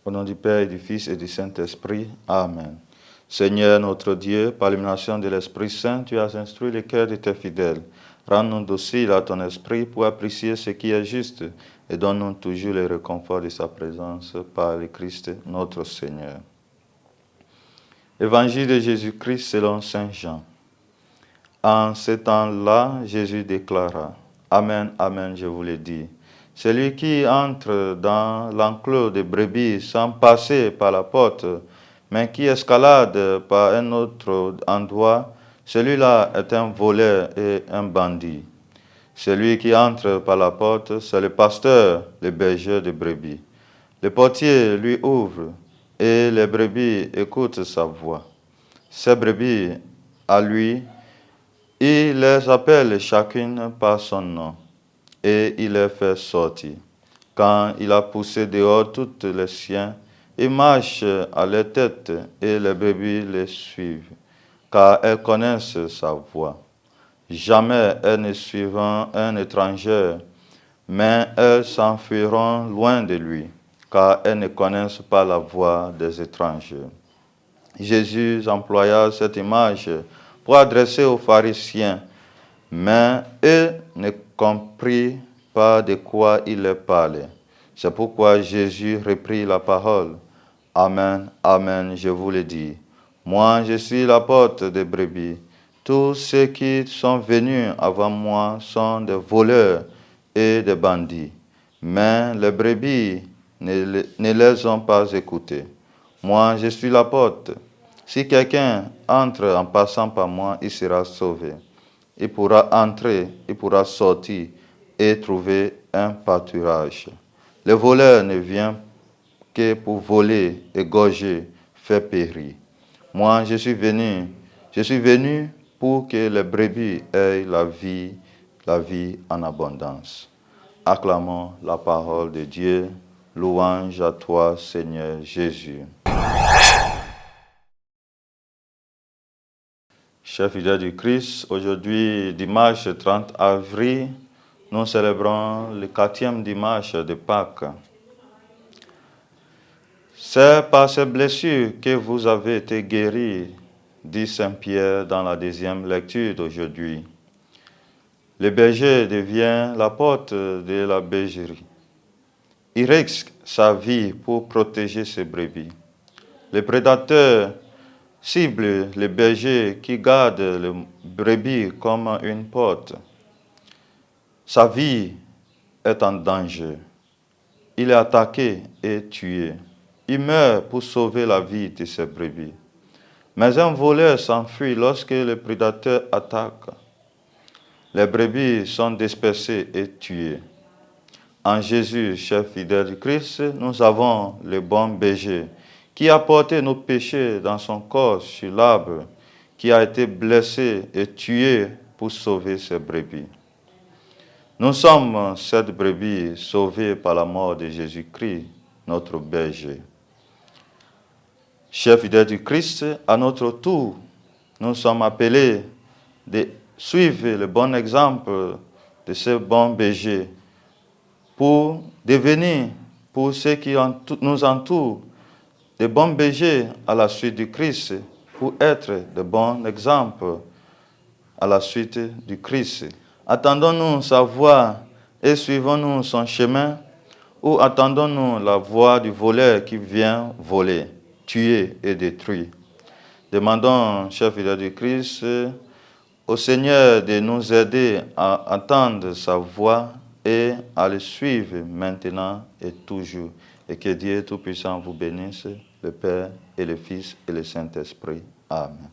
Au nom du Père et du Fils et du Saint-Esprit. Amen. Seigneur notre Dieu, par l'illumination de l'Esprit Saint, tu as instruit les cœurs de tes fidèles. Rends-nous dociles à ton esprit pour apprécier ce qui est juste et donne-nous toujours le réconfort de sa présence par le Christ notre Seigneur. Évangile de Jésus-Christ selon Saint Jean. En ce temps-là, Jésus déclara, « Amen, Amen, je vous le dis. Celui qui entre dans l'enclos des brebis sans passer par la porte, mais qui escalade par un autre endroit, celui-là est un voleur et un bandit. Celui qui entre par la porte, c'est le pasteur, le berger des brebis. Le portier lui ouvre, et les brebis écoutent sa voix. Ces brebis, à lui, il les appelle chacune par son nom, et il les fait sortir. Quand il a poussé dehors toutes les siens, il marche à leur tête, et les brebis les suivent, car elles connaissent sa voix. Jamais elles ne suivront un étranger, mais elles s'enfuiront loin de lui, car elles ne connaissent pas la voix des étrangers. Jésus employa cette image pour adresser aux pharisiens, mais eux ne comprirent pas de quoi il leur parlait. C'est pourquoi Jésus reprit la parole. Amen, Amen, je vous le dis. Moi, je suis la porte des brebis. Tous ceux qui sont venus avant moi sont des voleurs et des bandits. Mais les brebis ne les ont pas écoutés. Moi, je suis la porte. Si quelqu'un entre en passant par moi, il sera sauvé. Il pourra entrer, il pourra sortir et trouver un pâturage. Le voleur ne vient que pour voler, égorger, faire périr. Moi, je suis venu pour que les brebis aient la vie en abondance. Acclamons la parole de Dieu. Louange à toi, Seigneur Jésus. Chers fidèles du Christ, aujourd'hui, dimanche 30 avril, nous célébrons le 4e dimanche de Pâques. C'est par ces blessures que vous avez été guéris, dit Saint Pierre dans la 2e lecture d'aujourd'hui. Le berger devient la porte de la bergerie. Il risque sa vie pour protéger ses brebis. Le prédateur cible le berger qui garde le brebis comme une porte. Sa vie est en danger. Il est attaqué et tué. Il meurt pour sauver la vie de ses brebis. Mais un voleur s'enfuit lorsque le prédateur attaque. Les brebis sont dispersées et tuées. En Jésus, chers fidèles du Christ, nous avons le bon berger qui a porté nos péchés dans son corps sur l'arbre, qui a été blessé et tué pour sauver ses brebis. Nous sommes cette brebis sauvée par la mort de Jésus-Christ, notre berger. Chers fidèles du Christ, à notre tour, nous sommes appelés de suivre le bon exemple de ce bon berger pour devenir, pour ceux qui nous entourent, des bons bergers à la suite du Christ, pour être de bons exemples à la suite du Christ. Attendons-nous sa voix et suivons-nous son chemin, ou attendons-nous la voix du voleur qui vient voler, tuer et détruire? Demandons, chers fidèles du Christ, au Seigneur de nous aider à entendre sa voix et à le suivre maintenant et toujours. Et que Dieu Tout-Puissant vous bénisse, le Père et le Fils et le Saint-Esprit. Amen.